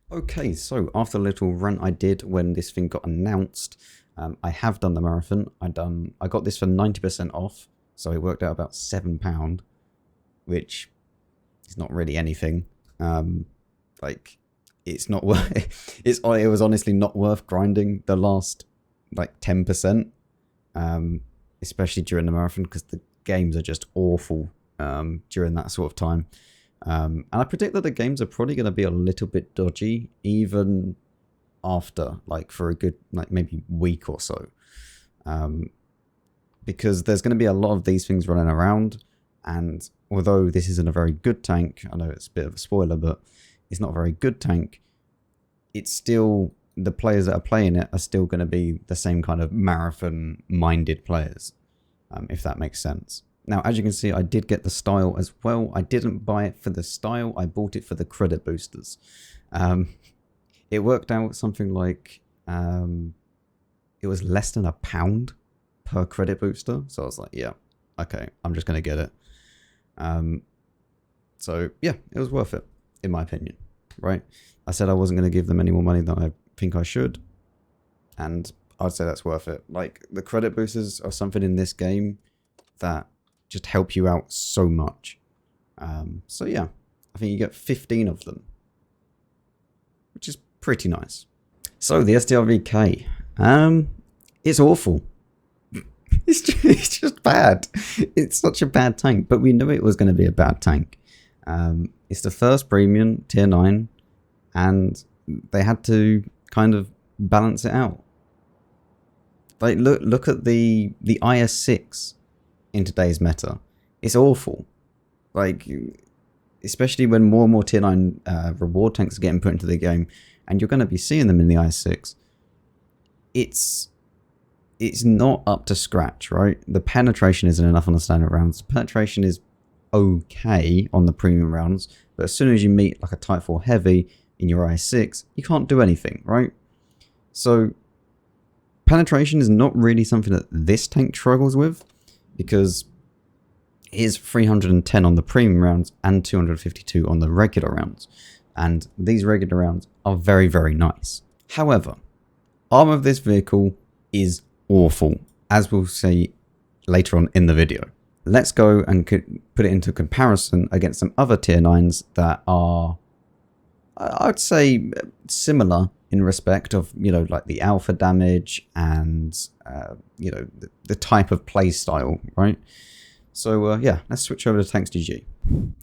Okay, so after the little rant I did when this thing got announced, I have done the marathon. I got this for 90% off, so it worked out about £7, which is not really anything. Like it's not worth. It was honestly not worth grinding the last like 10%, especially during the marathon because the games are just awful during that sort of time. And I predict that the games are probably going to be a little bit dodgy even after, like, for a good, like, maybe week or so. Because there's going to be a lot of these things running around. And although this isn't a very good tank, I know it's a bit of a spoiler, but it's not a very good tank. It's still, the players that are playing it are still going to be the same kind of marathon-minded players, if that makes sense. Now, as you can see, I did get the style as well. I didn't buy it for the style. I bought it for the credit boosters. It worked out something like, it was less than £1 per credit booster. So I was like, yeah, okay, I'm just going to get it. So yeah, it was worth it, in my opinion, right? I said I wasn't going to give them any more money than I think I should. And I'd say that's worth it. Like, the credit boosters are something in this game that just help you out so much. So yeah, I think you get 15 of them, which is pretty nice. So the STRV K, it's awful. It's just bad. It's such a bad tank, but we knew it was going to be a bad tank. It's the first premium tier 9, and they had to kind of balance it out. Like, look at the IS6 in today's meta. It's awful. Like, especially when more and more tier 9 reward tanks are getting put into the game, and you're going to be seeing them in the IS6. It's not up to scratch, right? The penetration isn't enough on the standard rounds. Penetration is okay on the premium rounds, but as soon as you meet like a Type 4 heavy in your IS6, you can't do anything, right? So penetration is not really something that this tank struggles with, because it is 310 on the premium rounds and 252 on the regular rounds. And these regular rounds are very, very nice. However, armor of this vehicle is awful, as we'll see later on in the video. Let's go and put it into comparison against some other tier 9s that are, I'd say, similar in respect of, you know, like the alpha damage and, you know, the type of play style, right? So, yeah, let's switch over to Tanks GG.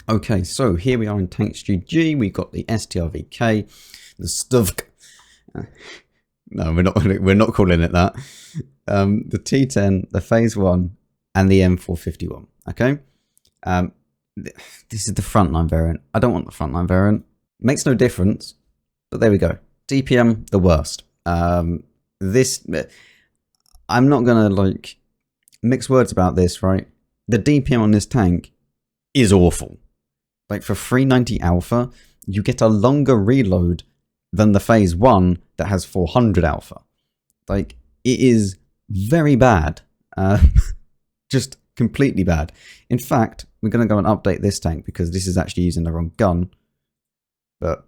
Okay, so here we are in Tanks GG. We've got the STRV K, the STRV K. No, we're not calling it that. The T10, the Phase 1, and the M451. Okay? This is the frontline variant. I don't want the frontline variant. Makes no difference, but there we go. DPM, the worst. I'm not gonna like mix words about this, right? The DPM on this tank is awful. Like, for 390 alpha, you get a longer reload than the Phase 1 that has 400 alpha. Like, it is very bad. Just completely bad. In fact, we're going to go and update this tank because this is actually using the wrong gun. But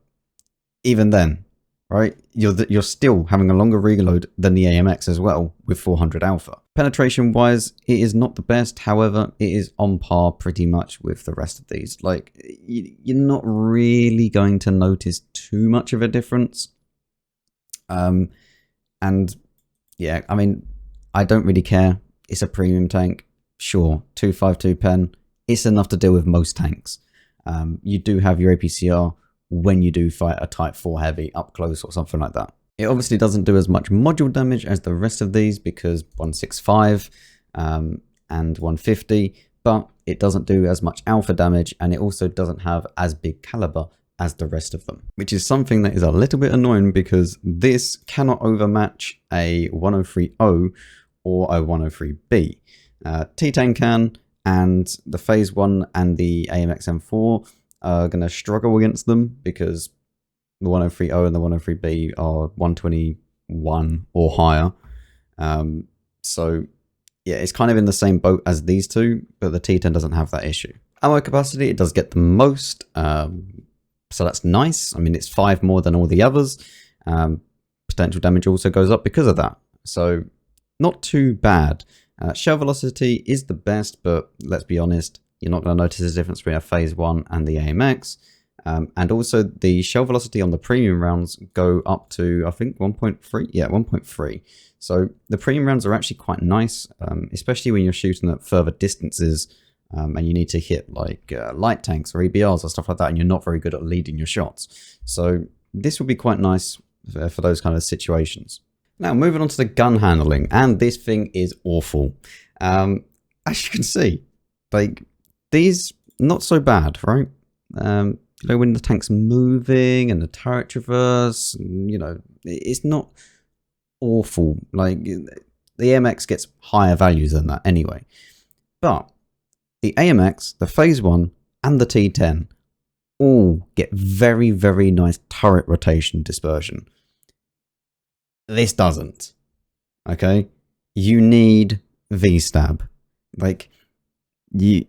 even then, right, you're still having a longer reload than the AMX as well with 400 alpha. Penetration wise, it is not the best. However, it is on par pretty much with the rest of these. Like, you're not really going to notice too much of a difference. And yeah, I mean, I don't really care. It's a premium tank. Sure, 252 pen. It's enough to deal with most tanks. You do have your APCR when you do fight a Type 4 heavy up close or something like that. It obviously doesn't do as much module damage as the rest of these because 165 and 150, but it doesn't do as much alpha damage, and it also doesn't have as big caliber as the rest of them, which is something that is a little bit annoying because this cannot overmatch a 1030 or a 103B. T10 can, and the Phase 1 and the AMX M4 are going to struggle against them because the 1030 and the 103B are 121 or higher. So yeah, it's kind of in the same boat as these two, but the T10 doesn't have that issue. Ammo capacity, it does get the most, So that's nice. I mean, it's 5 more than all the others. Potential damage also goes up because of that. So not too bad. Shell velocity is the best, but let's be honest, you're not going to notice the difference between a phase 1 and the AMX. And also the shell velocity on the premium rounds go up to, I think, 1.3. Yeah, 1.3. So the premium rounds are actually quite nice, especially when you're shooting at further distances and you need to hit like light tanks or EBRs or stuff like that, and you're not very good at leading your shots. So this would be quite nice for those kind of situations. Now, moving on to the gun handling, and this thing is awful. As you can see, like, these, not so bad, right? You know, when the tank's moving and the turret traverse, you know, it's not awful. Like, the AMX gets higher values than that anyway. But the AMX, the Phase 1, and the T10 all get very, very nice turret rotation dispersion. This doesn't. Okay? You need V-stab. Like, you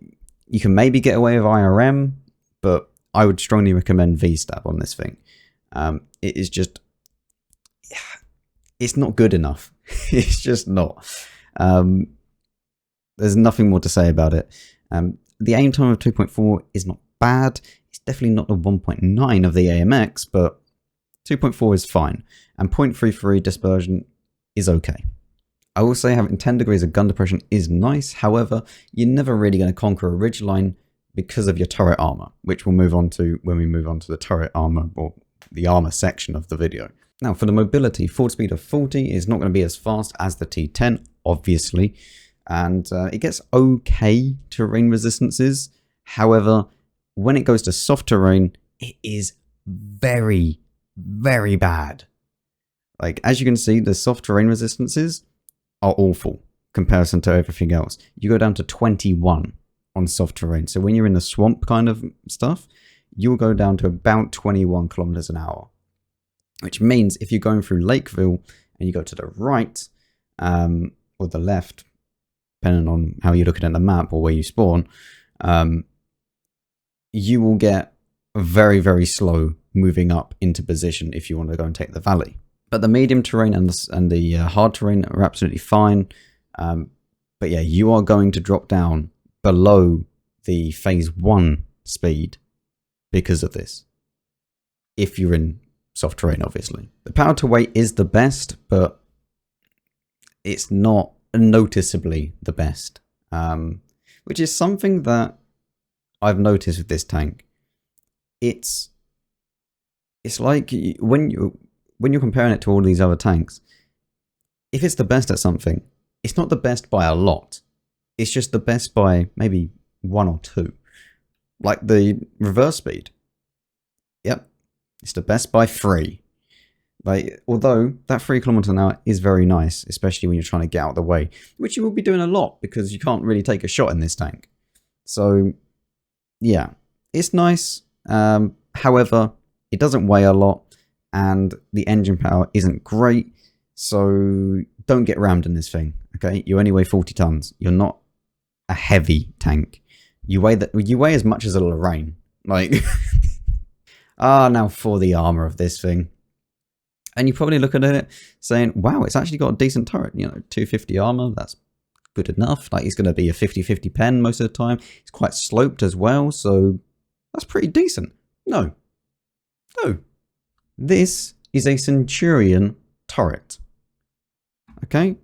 can maybe get away with IRM, but I would strongly recommend V-stab on this thing. It is just... It's not good enough. It's just not. There's nothing more to say about it. The aim time of 2.4 is not bad. It's definitely not the 1.9 of the AMX, but 2.4 is fine. And 0.33 dispersion is okay. I will say having 10 degrees of gun depression is nice. However, you're never really going to conquer a ridgeline because of your turret armor, which we'll move on to when we move on to the turret armor, or the armor section of the video. Now, for the mobility, forward speed of 40 is not going to be as fast as the T10, obviously. And it gets okay terrain resistances. However, when it goes to soft terrain, it is very, very bad. Like, as you can see, the soft terrain resistances are awful comparison to everything else. You go down to 21 on soft terrain. So when you're in the swamp kind of stuff, you'll go down to about 21 kilometers an hour. Which means if you're going through Lakeville and you go to the right or the left, depending on how you're looking at the map or where you spawn, you will get very, very slow moving up into position if you want to go and take the valley. But the medium terrain and the hard terrain are absolutely fine. But yeah, you are going to drop down below the phase 1 speed because of this. If you're in soft terrain, obviously. The power to weight is the best, but it's not noticeably the best. Which is something that I've noticed with this tank. It's like when you're comparing it to all these other tanks, if it's the best at something, it's not the best by a lot. It's just the best by maybe 1 or 2. Like the reverse speed. Yep. It's the best by 3. Like, although that 3 kilometers an hour is very nice, especially when you're trying to get out of the way, which you will be doing a lot because you can't really take a shot in this tank. So, yeah, it's nice. However, it doesn't weigh a lot and the engine power isn't great. So don't get rammed in this thing. Okay, you only weigh 40 tons. You're not a heavy tank. You weigh as much as a Lorraine. Like, now for the armor of this thing. And you're probably looking at it saying, wow, it's actually got a decent turret. You know, 250 armor, that's good enough. Like, it's going to be a 50-50 pen most of the time. It's quite sloped as well, so that's pretty decent. No. This is a Centurion turret. Okay?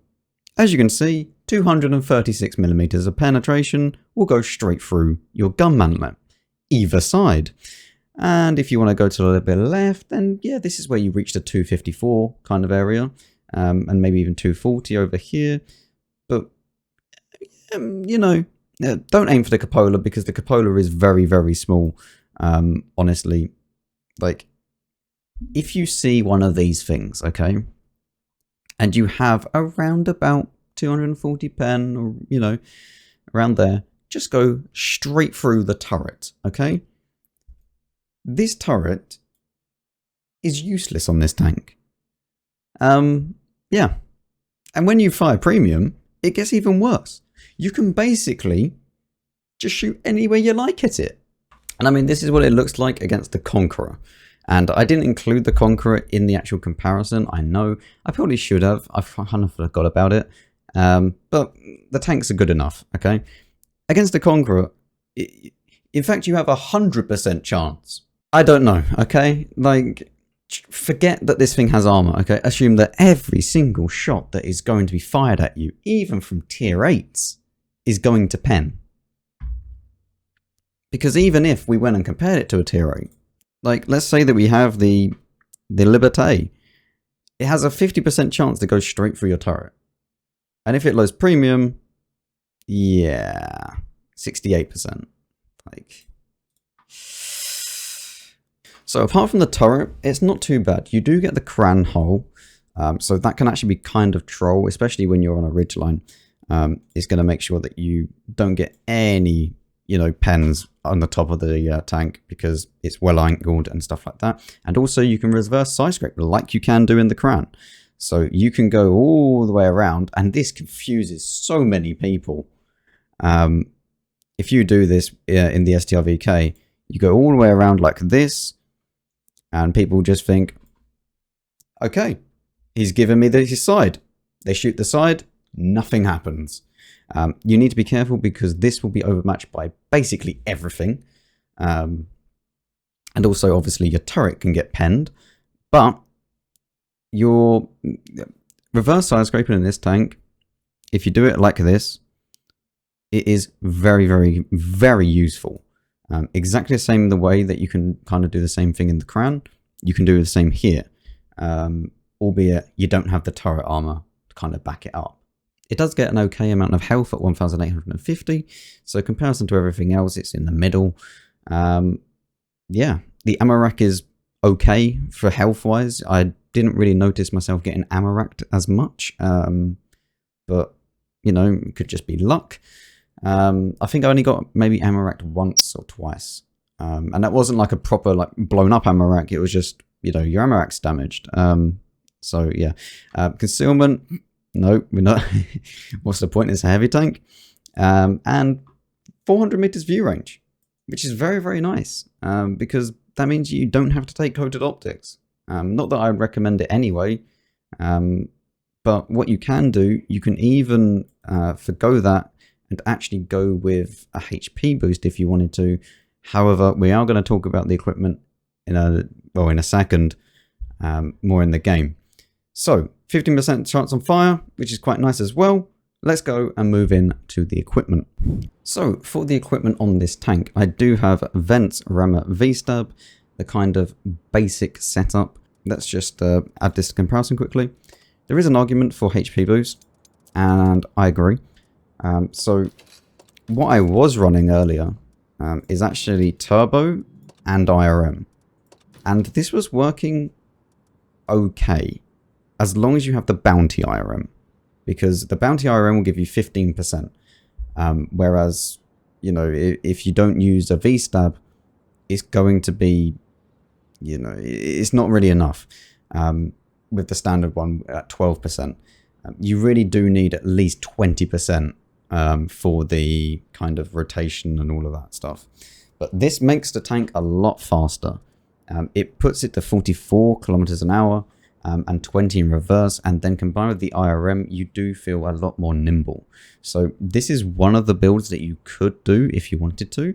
As you can see, 236 millimeters of penetration will go straight through your gun mantlet, either side. And if you want to go to a little bit left, then yeah, this is where you reach the 254 kind of area, and maybe even 240 over here. But, you know, don't aim for the cupola because the cupola is very, very small, honestly. Like, if you see one of these things, okay, and you have around about 240 pen, or, you know, around there, just go straight through the turret, okay? This turret is useless on this tank. Yeah. And when you fire premium, it gets even worse. You can basically just shoot anywhere you like at it. And I mean, this is what it looks like against the Conqueror. And I didn't include the Conqueror in the actual comparison. I know I probably should have. I kind of forgot about it. But the tanks are good enough, okay? Against the Conqueror, in fact, you have 100% chance. I don't know, okay? Like, forget that this thing has armor, okay? Assume that every single shot that is going to be fired at you, even from tier 8s, is going to pen. Because even if we went and compared it to a tier 8, like, let's say that we have the Liberté, it has a 50% chance to go straight through your turret. And if it loads premium, yeah, 68%. Like, so apart from the turret, it's not too bad. You do get the Cran hole, so that can actually be kind of troll, especially when you're on a ridgeline. It's going to make sure that you don't get any, pens on the top of the tank because it's well angled and stuff like that. And also you can reverse side scrape like you can do in the Cran. So you can go all the way around, and this confuses so many people. If you do this in the STRV K, you go all the way around like this, and people just think, okay, he's given me his side. They shoot the side, nothing happens. You need to be careful because this will be overmatched by basically everything. And also, obviously, your turret can get penned, but your reverse side scraping in this tank, if you do it like this, it is very, very, very useful. Exactly the same the way that you can kind of do the same thing in the Cran, you can do the same here, albeit you don't have the turret armor to kind of back it up. It does get an okay amount of health at 1,850, so comparison to everything else, it's in the middle. Yeah, the ammo rack is okay for health-wise. I didn't really notice myself getting ammo racked as much, but, it could just be luck. I think I only got maybe ammo racked once or twice. And that wasn't like a proper blown up ammo rack. It was just, your ammo rack's damaged. So yeah. Concealment, no, we're not. What's the point? It's a heavy tank. And 400 meters view range, which is very, very nice. Because that means you don't have to take coated optics. Not that I would recommend it anyway. But what you can do, you can even forgo that and actually go with a HP boost if you wanted to. However, we are going to talk about the equipment in a second, more in the game. So 15% chance on fire, which is quite nice as well. Let's go and move in to the equipment. So for the equipment on this tank, I do have Vents Rammer V-Stab, the kind of basic setup. Let's just add this to comparison quickly. There is an argument for HP boost, and I agree. So what I was running earlier is actually turbo and IRM. And this was working okay, as long as you have the bounty IRM. Because the bounty IRM will give you 15%. Whereas, if you don't use a V-Stab, it's going to be, it's not really enough. With the standard one at 12%. You really do need at least 20% for the kind of rotation and all of that stuff. But this makes the tank a lot faster. It puts it to 44 kilometers an hour and 20 in reverse, and then combined with the IRM, you do feel a lot more nimble. So this is one of the builds that you could do if you wanted to.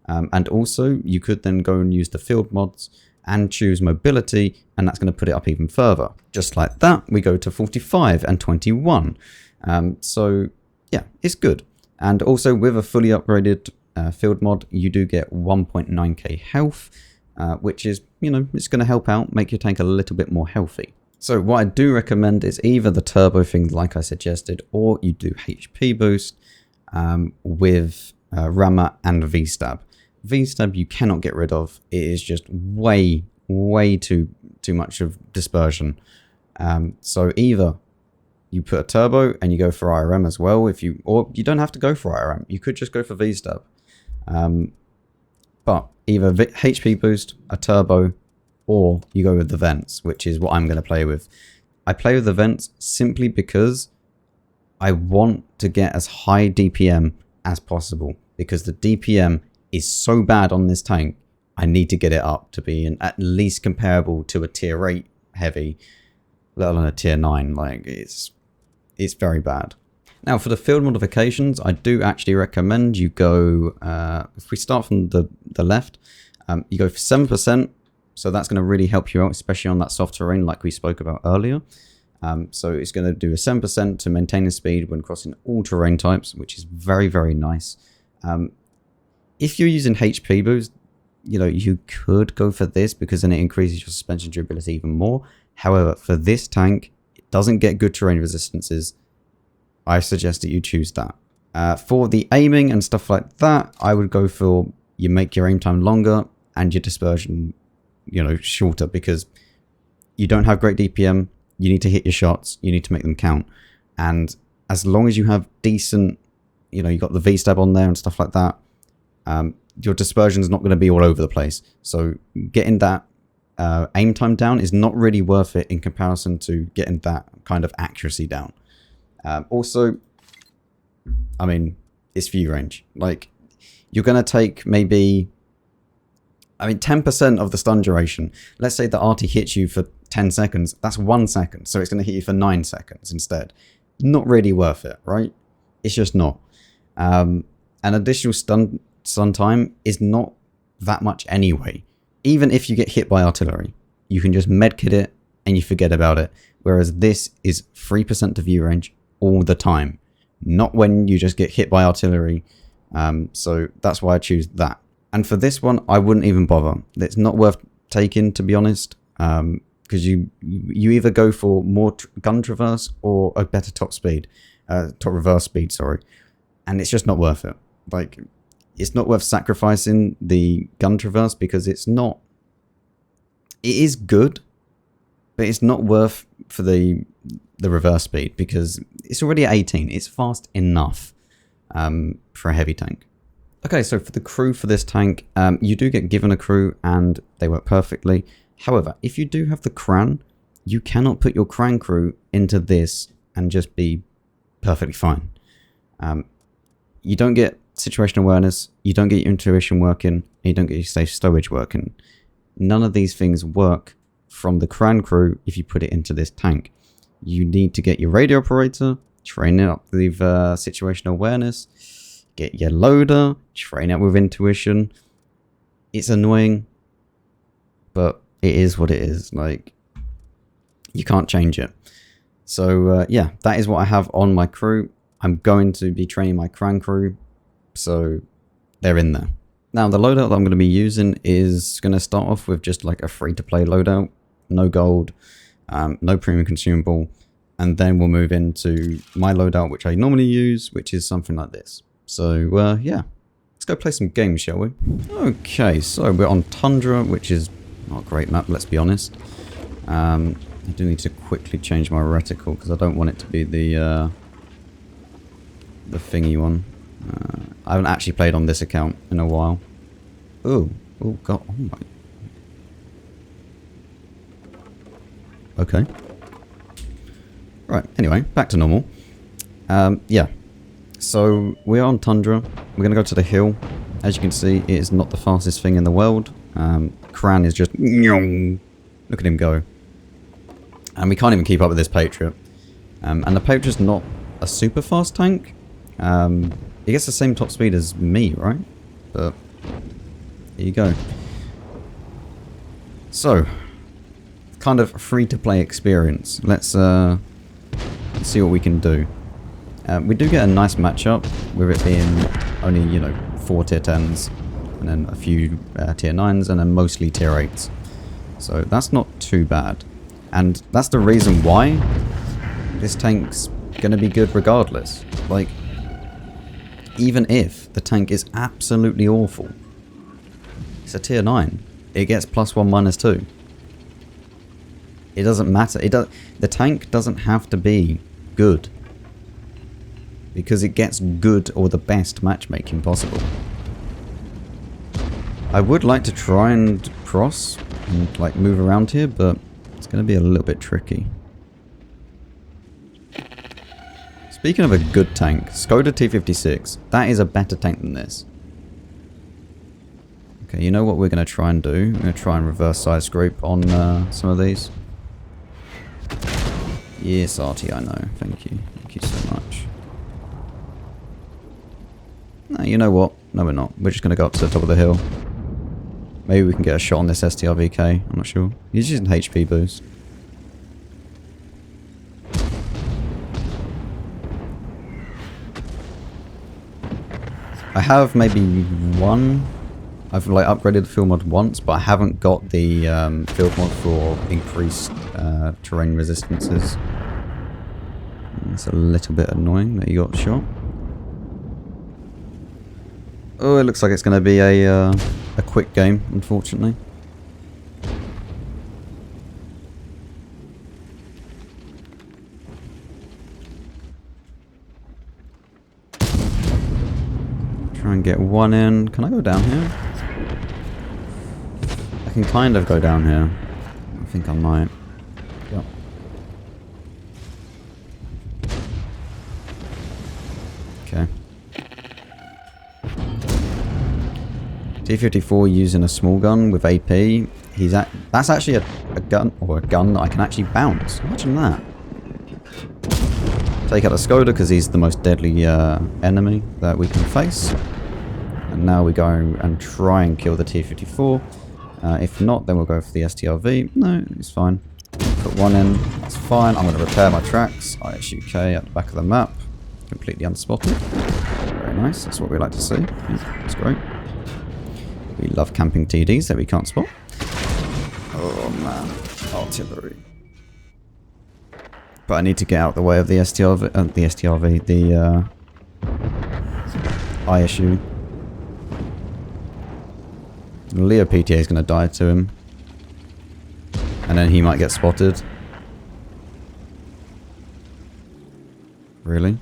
And also, you could then go and use the field mods and choose mobility, and that's going to put it up even further. Just like that, we go to 45 and 21. So yeah, it's good. And also with a fully upgraded field mod, you do get 1.9k health, which is, it's going to help out, make your tank a little bit more healthy. So what I do recommend is either the turbo thing like I suggested, or you do HP boost with Rammer and V-Stab. V-Stab you cannot get rid of. It is just way too much of dispersion. So either you put a turbo and you go for IRM as well, or you don't have to go for IRM. You could just go for V-Stab. But either HP boost, a turbo, or you go with the vents, which is what I'm going to play with. I play with the vents simply because I want to get as high DPM as possible, because the DPM is so bad on this tank, I need to get it up to be at least comparable to a tier 8 heavy, let alone a tier 9. Like, it's very bad. Now, for the field modifications, I do actually recommend you go, if we start from the left, you go for 7%. So that's going to really help you out, especially on that soft terrain like we spoke about earlier. So it's going to do a 7% to maintain the speed when crossing all terrain types, which is very, very nice. If you're using HP boost, you know, you could go for this because then it increases your suspension durability even more. However, for this tank, it doesn't get good terrain resistances. I suggest that you choose that. For the aiming and stuff like that, I would go for you make your aim time longer and your dispersion, you know, shorter, because you don't have great DPM. You need to hit your shots. You need to make them count. And as long as you have decent, you know, you got the V-stab on there and stuff like that, your dispersion is not going to be all over the place. So getting that aim time down is not really worth it in comparison to getting that kind of accuracy down. Also, I mean, it's view range. Like, you're going to take maybe, I mean, 10% of the stun duration. Let's say the arty hits you for 10 seconds. That's 1 second. So it's going to hit you for 9 seconds instead. Not really worth it, right? It's just not. An additional stun time is not that much anyway. Even if you get hit by artillery, you can just medkit it and you forget about it. Whereas this is 3% to view range all the time, not when you just get hit by artillery. So that's why I choose that. And for this one, I wouldn't even bother. It's not worth taking, to be honest, because you either go for more gun traverse or a better top reverse speed, sorry, and it's just not worth it. Like, it's not worth sacrificing the gun traverse because it is good, but it's not worth for the reverse speed because it's already at 18. It's fast enough for a heavy tank. Okay, so for the crew for this tank, you do get given a crew and they work perfectly. However, if you do have the Cran, you cannot put your Cran crew into this and just be perfectly fine. You don't get situational awareness, you don't get your intuition working, and you don't get your safe stowage working. None of these things work from the Cran crew if you put it into this tank. You need to get your radio operator, train it up with situational awareness, get your loader, train it with intuition. It's annoying, but it is what it is. Like, you can't change it. So yeah, that is what I have on my crew. I'm going to be training my Cran crew, so they're in there. Now, the loadout that I'm going to be using is going to start off with just like a free-to-play loadout. No gold, no premium consumable. And then we'll move into my loadout, which I normally use, which is something like this. So, yeah. Let's go play some games, shall we? Okay, so we're on Tundra, which is not a great map, let's be honest. I do need to quickly change my reticle, because I don't want it to be the thingy one. I haven't actually played on this account in a while. Oh god, oh my. Okay. Right, anyway, back to normal. Yeah. So, we're on Tundra. We're going to go to the hill. As you can see, it is not the fastest thing in the world. Cran is just... Look at him go. And we can't even keep up with this Patriot. And the Patriot's not a super fast tank. He gets the same top speed as me, right? But here you go. So, kind of free-to-play experience. Let's see what we can do. We do get a nice matchup with it being only, you know, 4 tier 10s and then a few tier 9s and then mostly tier 8s. So that's not too bad. And that's the reason why this tank's going to be good regardless. Like, even if the tank is absolutely awful, it's a tier 9. It gets +1, -2. It doesn't matter. The tank doesn't have to be good, because it gets good or the best matchmaking possible. I would like to try and cross and like move around here, but it's going to be a little bit tricky. Speaking of a good tank, Skoda T56, that is a better tank than this. Okay, you know what we're going to try and do? We're going to try and reverse side scrape on some of these. Yes, Artie, I know. Thank you. Thank you so much. No, you know what? No, we're not. We're just going to go up to the top of the hill. Maybe we can get a shot on this STRV K. I'm not sure. He's using HP boost. I have maybe one. I've like upgraded the field mod once, but I haven't got the field mod for increased terrain resistances. It's a little bit annoying that you got shot. Oh, it looks like it's going to be a quick game, unfortunately. Try and get one in. Can I go down here? I can kind of go down here. I think I might. Yep. Okay. T-54 using a small gun with AP. That's actually a gun that I can actually bounce. Imagine that. Take out the Skoda because he's the most deadly enemy that we can face. And now we go and try and kill the T-54. If not, then we'll go for the STRV. No, it's fine. Put one in. That's fine. I'm going to repair my tracks. ISUK at the back of the map. Completely unspotted. Very nice. That's what we like to see. That's great. We love camping TDs that we can't spot. Oh man, artillery. But I need to get out the way of the STRV, the ISU. Leo PTA is going to die to him. And then he might get spotted. Really?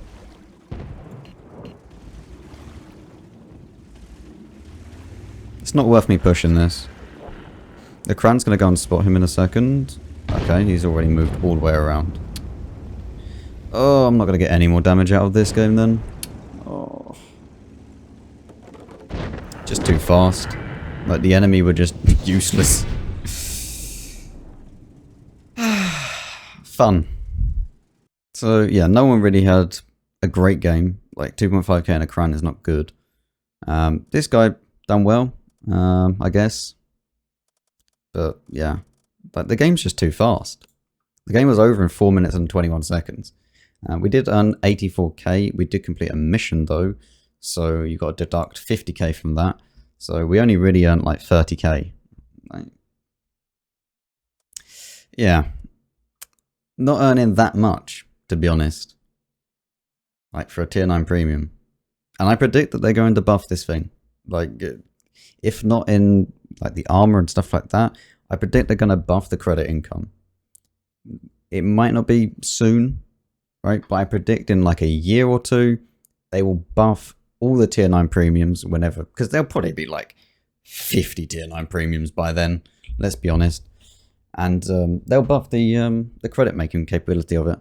It's not worth me pushing this. The Kran's going to go and spot him in a second. Okay, he's already moved all the way around. Oh, I'm not going to get any more damage out of this game then. Oh. Just too fast. Like, the enemy were just useless. Fun. So, yeah, no one really had a great game. Like, 2.5k and a Kran is not good. This guy done well, I guess. But, yeah. But the game's just too fast. The game was over in 4 minutes and 21 seconds. We did earn 84k. We did complete a mission, though. So, you got to deduct 50k from that. So, we only really earned, like, 30k. Like, yeah. Not earning that much, to be honest. Like, for a tier 9 premium. And I predict that they're going to buff this thing. Like, if not in, like, the armor and stuff like that, I predict they're going to buff the credit income. It might not be soon, right? But I predict in, like, a year or two, they will buff all the tier 9 premiums whenever. Because there'll probably be, like, 50 tier 9 premiums by then. Let's be honest. And they'll buff the credit making capability of it.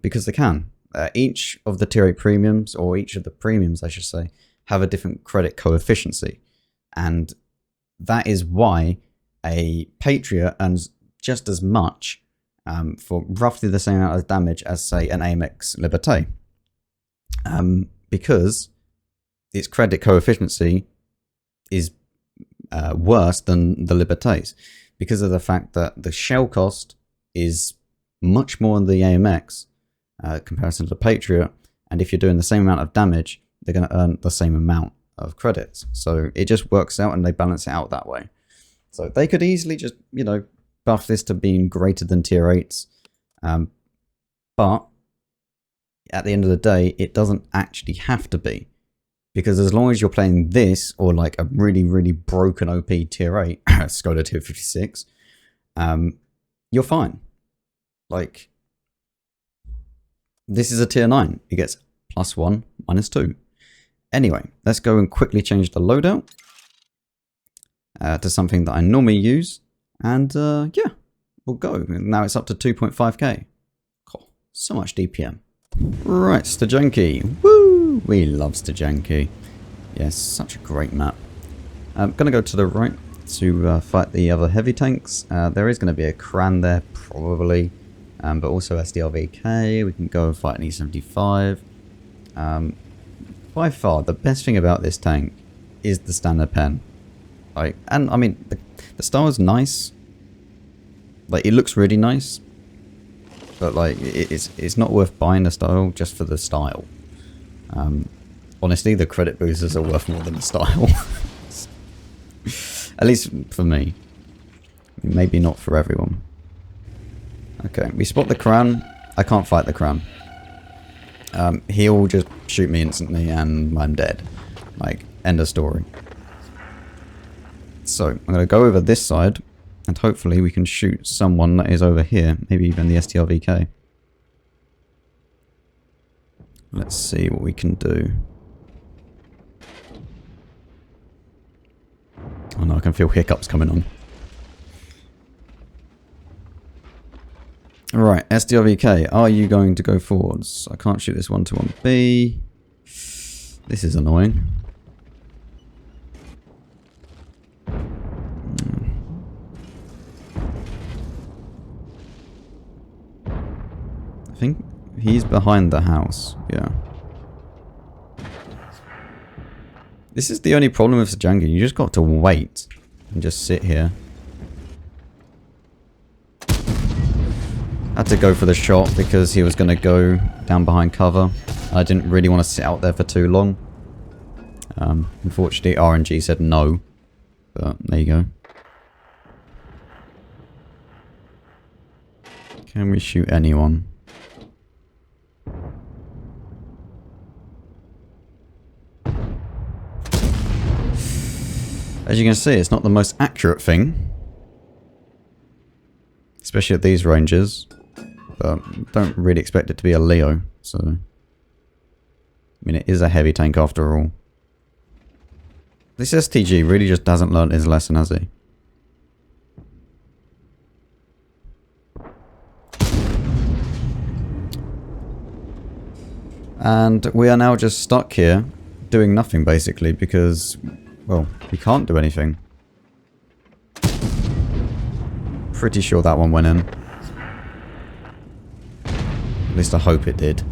Because they can. Each of the tier 8 premiums, or each of the premiums, I should say, have a different credit coefficiency. And that is why a Patriot earns just as much for roughly the same amount of damage as, say, an AMX Liberté. Because its credit coefficiency is worse than the Libertés. Because of the fact that the shell cost is much more than the AMX comparison to the Patriot, and if you're doing the same amount of damage, they're going to earn the same amount of credits. So it just works out and they balance it out that way. So they could easily just, you know, buff this to being greater than tier 8s. But at the end of the day, it doesn't actually have to be. Because as long as you're playing this, or like a really, really broken OP tier 8, Skoda tier 56, you're fine. Like, this is a tier 9. It gets +1, -2. Anyway, let's go and quickly change the loadout to something that I normally use. And yeah, we'll go. Now it's up to 2.5k. Cool. So much DPM. Right, Studzianki. Woo! We love Studzianki. Yes, such a great map. I'm going to go to the right to fight the other heavy tanks. There is going to be a Kran there, probably. But also STRV K. We can go and fight an E75. By far, the best thing about this tank is the standard pen. Like, and I mean, the style is nice. Like, it looks really nice. But like, it's not worth buying the style just for the style. Honestly, the credit boosters are worth more than the style. At least for me. Maybe not for everyone. Okay, we spot the Kran. I can't fight the Kran. He'll just shoot me instantly and I'm dead. Like, end of story. So, I'm going to go over this side and hopefully we can shoot someone that is over here. Maybe even the STRV K. Let's see what we can do. Oh no, I can feel hiccups coming on. Right, STRV K, are you going to go forwards? I can't shoot this 1-1B. This is annoying. I think he's behind the house, yeah. This is the only problem with Studzianki. You just got to wait and just sit here. Had to go for the shot because he was going to go down behind cover. I didn't really want to sit out there for too long. Unfortunately, RNG said no. But there you go. Can we shoot anyone? As you can see, it's not the most accurate thing. Especially at these ranges. But don't really expect it to be a Leo, so... I mean, it is a heavy tank after all. This STG really just hasn't learned his lesson, has he? And we are now just stuck here, doing nothing basically, because, well, we can't do anything. Pretty sure that one went in. At least I hope it did.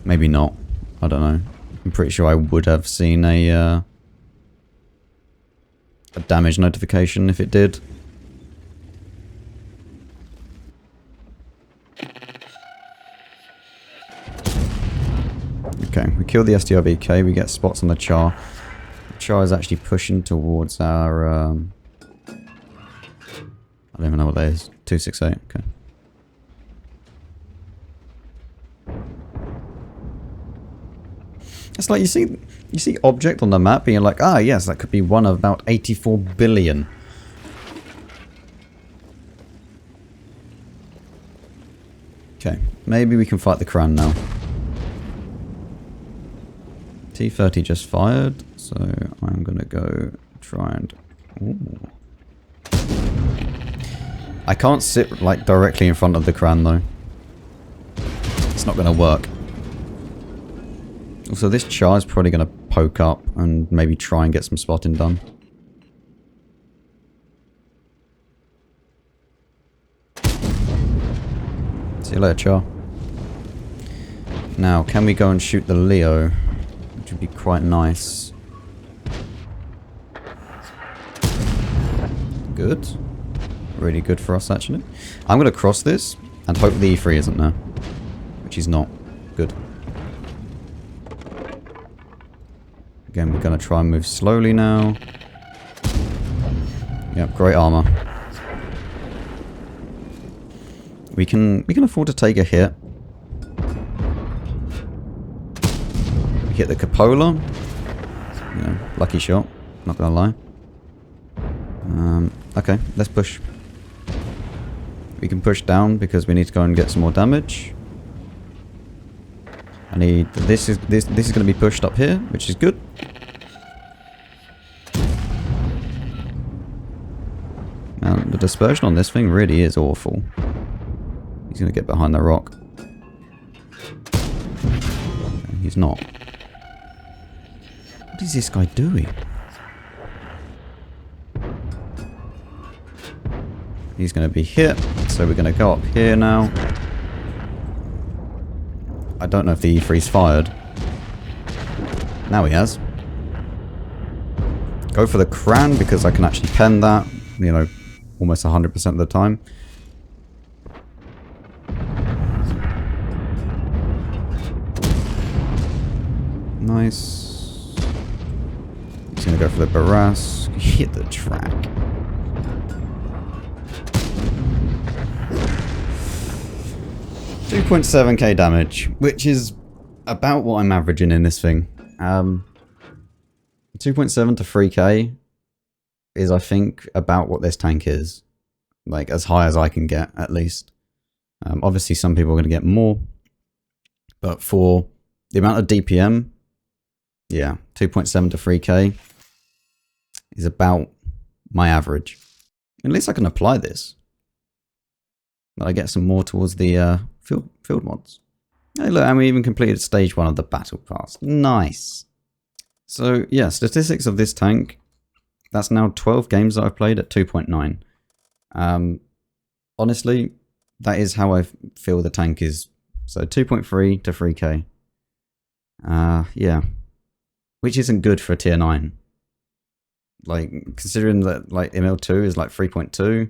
Maybe not. I don't know. I'm pretty sure I would have seen a damage notification if it did. Okay, we kill the STRV K, we get spots on the Char. The Char is actually pushing towards our... I don't even know what that is. 268, okay. It's like you see object on the map and you're like, ah yes, that could be one of about 84 billion. Okay, maybe we can fight the Kran now. T30 just fired, so I'm gonna go try and... Ooh. I can't sit like directly in front of the Kran though. It's not gonna work. Also, this Char is probably gonna poke up and maybe try and get some spotting done. See you later, Char. Now, can we go and shoot the Leo? Which would be quite nice. Good. Really good for us, actually. I'm going to cross this and hope the E3 isn't there. Which he's not. Good. Again, we're going to try and move slowly now. Yep, great armor. We can afford to take a hit. We hit the cupola. You know, lucky shot. Not gonna lie. Okay, let's push. We can push down because we need to go and get some more damage. I need this is going to be pushed up here, which is good. Now the dispersion on this thing really is awful. He's going to get behind the rock. Okay, he's not. What is this guy doing? He's going to be hit, so we're going to go up here now. I don't know if the E3's fired. Now he has. Go for the Cran because I can actually pen that, you know, almost 100% of the time. Nice. He's going to go for the Barras. Hit the track. $2.7k damage, which is about what I'm averaging in this thing. 2.7 to 3k is, I think, about what this tank is. Like, as high as I can get, at least. Obviously, some people are going to get more. But for the amount of DPM, yeah, 2.7 to 3k is about my average. At least I can apply this. But I get some more towards the field mods. Hey look, and we even completed stage 1 of the battle pass. Nice. So yeah, statistics of this tank. That's now 12 games that I've played at 2.9. Honestly, that is how I feel the tank is. So 2.3 to 3k. Yeah. Which isn't good for a tier 9. Like, considering that like ML2 is like 3.2.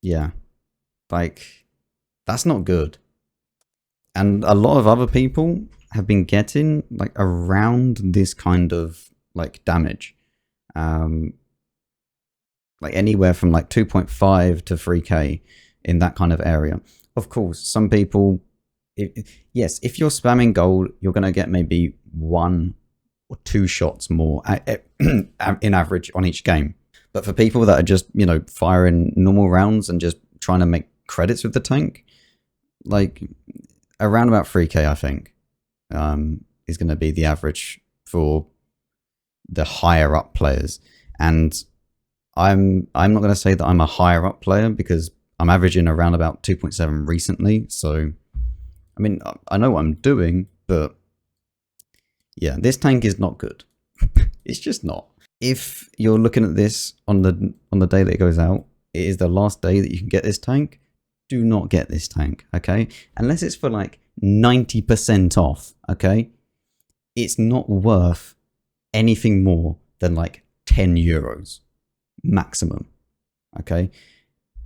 Yeah. Like, that's not good. And a lot of other people have been getting like around this kind of like damage. Like anywhere from like 2.5 to 3k in that kind of area. Of course, some people, yes, if you're spamming gold, you're going to get maybe 1 or 2 shots more in average on each game. But for people that are just, you know, firing normal rounds and just trying to make credits with the tank, like around about 3k, I think, is going to be the average for the higher up players. And I'm not going to say that I'm a higher up player because I'm averaging around about 2.7 recently. So, I mean, I know what I'm doing, but yeah, this tank is not good. It's just not. If you're looking at this on the day that it goes out, it is the last day that you can get this tank. Do not get this tank, okay? Unless it's for like 90% off, okay? It's not worth anything more than like 10 euros maximum, okay?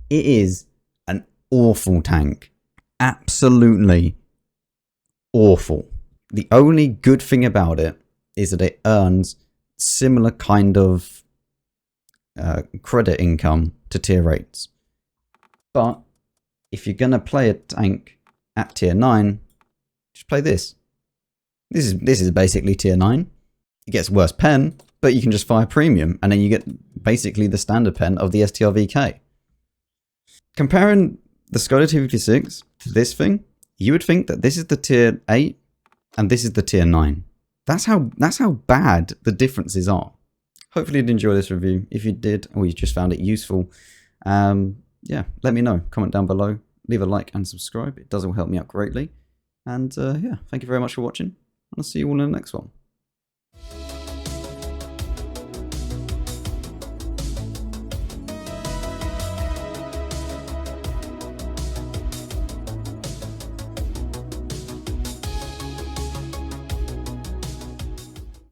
It is an awful tank. Absolutely awful. The only good thing about it is that it earns similar kind of credit income to tier 8s. But if you're going to play a tank at tier 9, just play this. This is basically tier 9. It gets worse pen, but you can just fire premium, and then you get basically the standard pen of the STRV K. Comparing the Skoda 256 to this thing, you would think that this is the tier 8 and this is the tier 9. That's how bad the differences are. Hopefully you'd enjoy this review. If you did, or you just found it useful, yeah, let me know. Comment down below, leave a like and subscribe. It does all help me out greatly. And yeah, thank you very much for watching. I'll see you all in the next one.